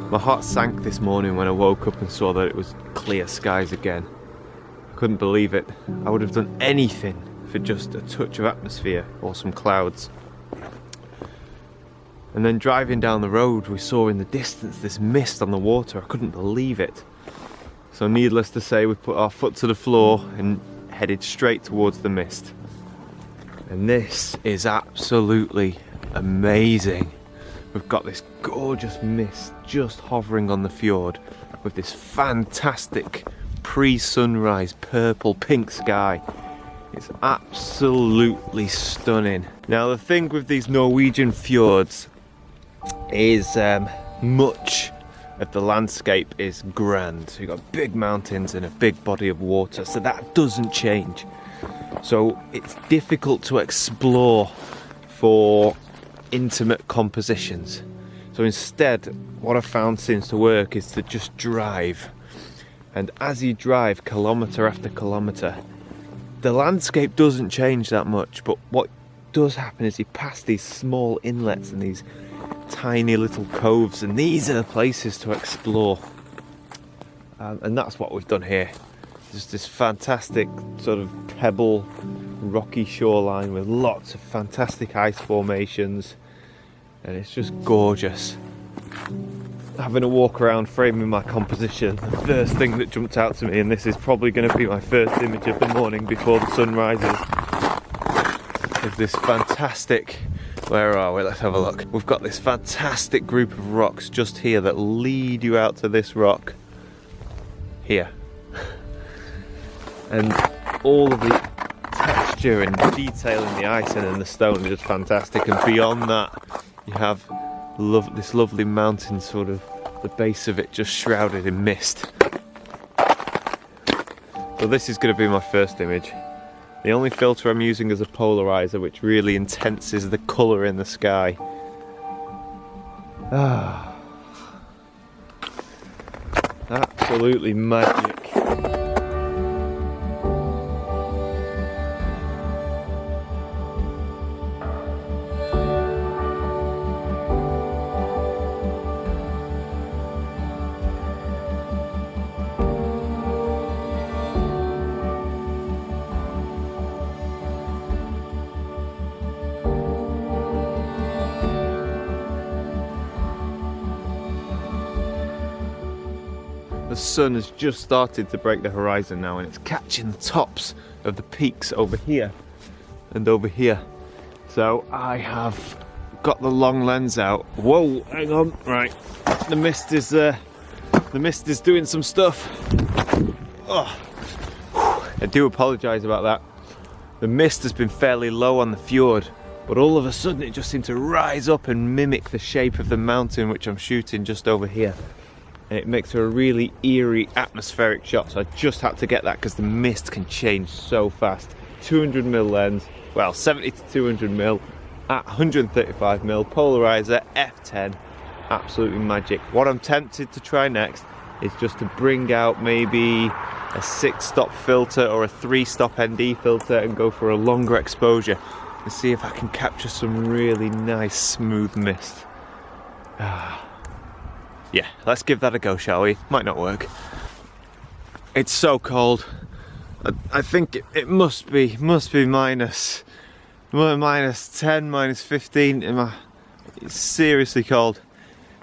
My heart sank this morning when I woke up and saw that it was clear skies again. I couldn't believe it. I would have done anything for just a touch of atmosphere or some clouds. And then driving down the road, we saw in the distance this mist on the water. I couldn't believe it. So needless to say, we put our foot to the floor and headed straight towards the mist. And this is absolutely amazing. We've got this gorgeous mist just hovering on the fjord with this fantastic pre-sunrise purple pink sky. It's absolutely stunning. Now the thing with these Norwegian fjords is much of the landscape is grand. So you've got big mountains and a big body of water, so that doesn't change. So it's difficult to explore for intimate compositions. So instead, what I've found seems to work is to just drive. And as you drive kilometre after kilometre, the landscape doesn't change that much, but what does happen is you pass these small inlets and these tiny little coves, and these are the places to explore. And that's what we've done here. Just this fantastic sort of pebble, rocky shoreline with lots of fantastic ice formations. And it's just gorgeous. Having a walk around framing my composition, the first thing that jumped out to me, and this is probably going to be my first image of the morning before the sun rises, is this fantastic, where are we? Let's have a look. We've got this fantastic group of rocks just here that lead you out to this rock here. And all of the texture and detail in the ice and in the stone is just fantastic. And beyond that, you have this lovely mountain, sort of the base of it just shrouded in mist. So this is going to be my first image. The only filter I'm using is a polarizer, which really intenses the colour in the sky. Ah, absolutely magic. The sun has just started to break the horizon now, and it's catching the tops of the peaks over here and over here. So I have got the long lens out. Whoa, hang on, right. The mist is doing some stuff. Oh, I do apologise about that. The mist has been fairly low on the fjord, but all of a sudden it just seemed to rise up and mimic the shape of the mountain which I'm shooting just over here. And it makes for a really eerie atmospheric shot, so I just had to get that because the mist can change so fast. 200mm lens, well 70 to 200mm at 135mm, polarizer, f10, absolutely magic. What I'm tempted to try next is just to bring out maybe a 6-stop filter or a 3-stop ND filter and go for a longer exposure and see if I can capture some really nice smooth mist. Yeah, let's give that a go, shall we? Might not work. It's so cold. I think it must be minus 10, minus 15. It's seriously cold.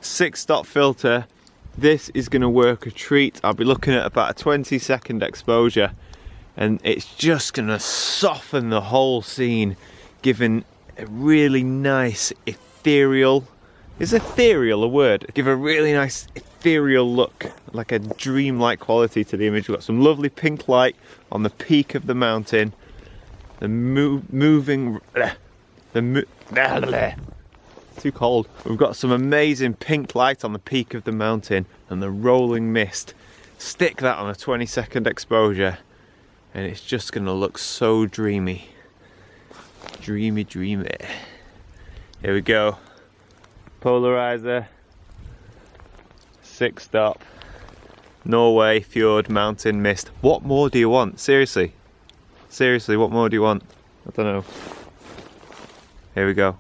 6-stop filter. This is going to work a treat. I'll be looking at about a 20-second exposure, and it's just going to soften the whole scene, giving a really nice ethereal. Is ethereal a word? Give a really nice ethereal look, like a dreamlike quality to the image. We've got some lovely pink light on the peak of the mountain. Too cold. We've got some amazing pink light on the peak of the mountain and the rolling mist stick that on a 20-second exposure and it's just gonna look so dreamy. Dreamy, dreamy. Here we go. Polarizer. 6-stop. Norway fjord mountain mist. What more do you want? Seriously. Seriously, what more do you want? I don't know. Here we go.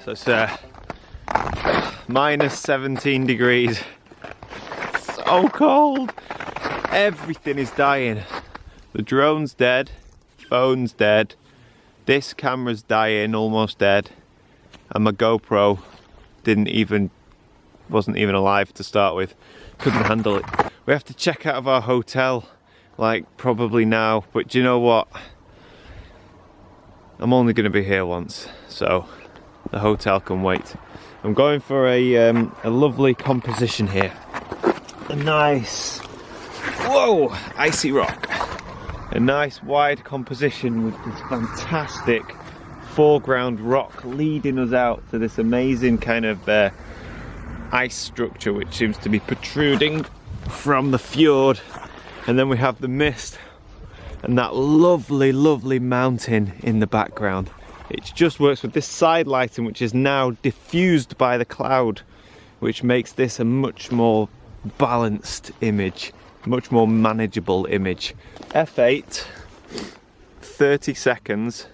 So it's minus 17 degrees. So cold. Everything is dying. The drone's dead. Phone's dead. This camera's dying, almost dead. And my GoPro wasn't even alive to start with. Couldn't handle it. We have to check out of our hotel, like probably now. But do you know what? I'm only going to be here once, so the hotel can wait. I'm going for a lovely composition here. A nice, whoa, icy rock. A nice wide composition with this fantastic foreground rock leading us out to this amazing kind of ice structure which seems to be protruding from the fjord. And then we have the mist and that lovely, lovely mountain in the background. It just works with this side lighting, which is now diffused by the cloud, which makes this a much more balanced image, much more manageable image. F8, 30 seconds.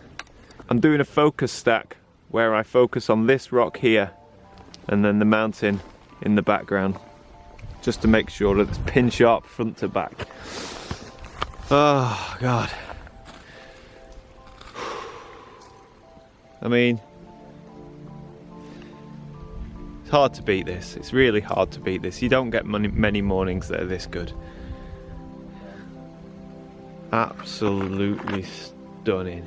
I'm doing a focus stack where I focus on this rock here and then the mountain in the background, just to make sure that it's pin sharp front to back. Oh God. I mean, it's hard to beat this. It's really hard to beat this. You don't get many mornings that are this good. Absolutely stunning.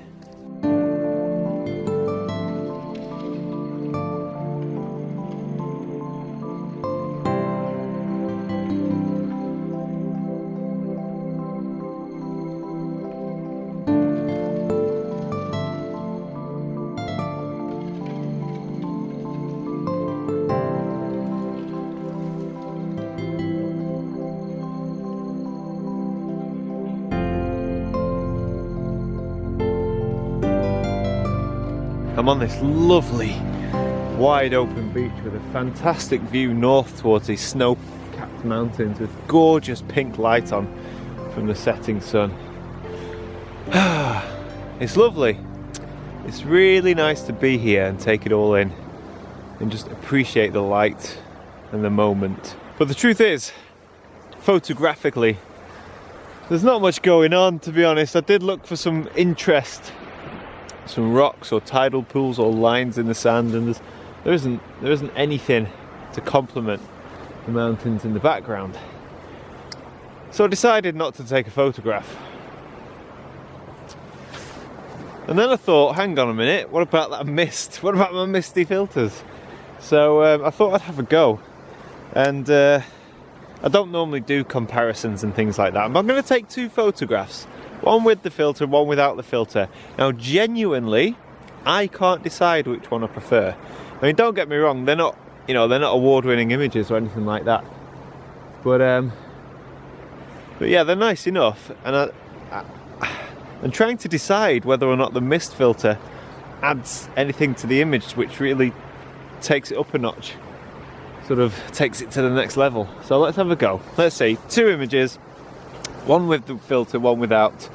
I'm on this lovely wide open beach with a fantastic view north towards these snow-capped mountains with gorgeous pink light on from the setting sun. It's lovely. It's really nice to be here and take it all in and just appreciate the light and the moment. But the truth is, photographically, there's not much going on, to be honest. I did look for some interest, some rocks or tidal pools or lines in the sand, and there isn't anything to complement the mountains in the background. So I decided not to take a photograph. And then I thought, hang on a minute, what about that mist? What about my misty filters? So I thought I'd have a go. And I don't normally do comparisons and things like that, but I'm going to take two photographs. One with the filter, one without the filter. Now, genuinely, I can't decide which one I prefer. I mean, don't get me wrong, they're not award-winning images or anything like that. But yeah, they're nice enough. And I'm trying to decide whether or not the mist filter adds anything to the image, which really takes it up a notch. Sort of takes it to the next level. So let's have a go. Let's see, two images. One with the filter, one without.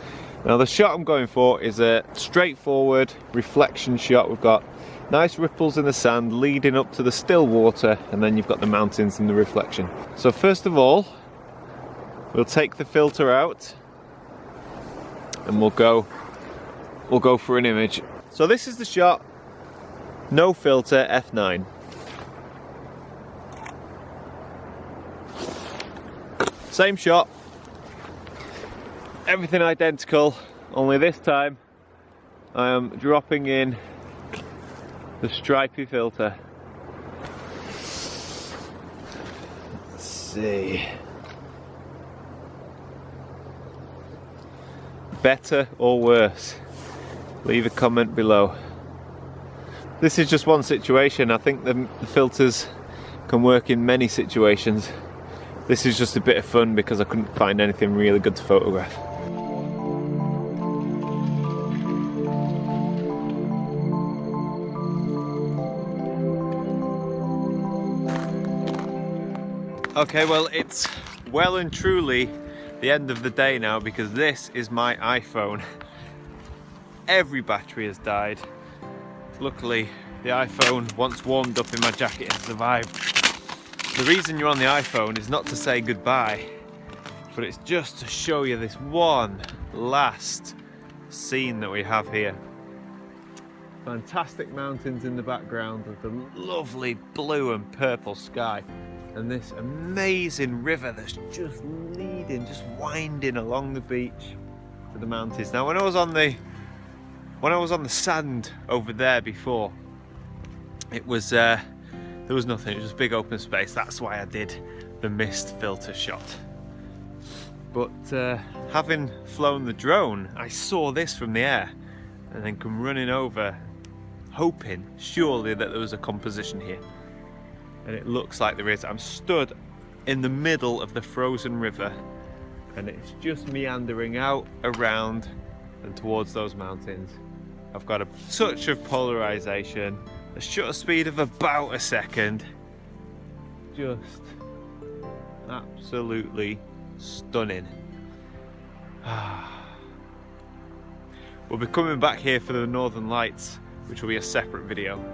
Now the shot I'm going for is a straightforward reflection shot. We've got nice ripples in the sand leading up to the still water, and then you've got the mountains in the reflection. So first of all, we'll take the filter out and we'll go for an image. So this is the shot, no filter, F9. Same shot, Everything identical, only this time I am dropping in the stripy filter. Let's see. Better or worse? Leave a comment below. This is just one situation. I think the filters can work in many situations. This is just a bit of fun because I couldn't find anything really good to photograph. Okay, well, it's well and truly the end of the day now because this is my iPhone. Every battery has died. Luckily, the iPhone, once warmed up in my jacket, has survived. The reason you're on the iPhone is not to say goodbye, but it's just to show you this one last scene that we have here. Fantastic mountains in the background with the lovely blue and purple sky, and this amazing river that's just leading, just winding along the beach to the mountains. Now, when I was on the sand over there before, it was there was nothing. It was just big open space. That's why I did the mist filter shot. But having flown the drone, I saw this from the air and then come running over, hoping surely that there was a composition here. And it looks like there is. I'm stood in the middle of the frozen river and it's just meandering out, around and towards those mountains. I've got a touch of polarization, a shutter speed of about a second. Just absolutely stunning. We'll be coming back here for the Northern Lights, which will be a separate video.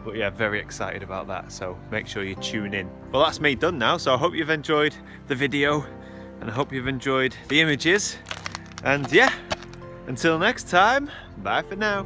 But yeah, very excited about that, so make sure you tune in. Well, that's me done now, so I hope you've enjoyed the video and I hope you've enjoyed the images. And yeah, until next time, bye for now.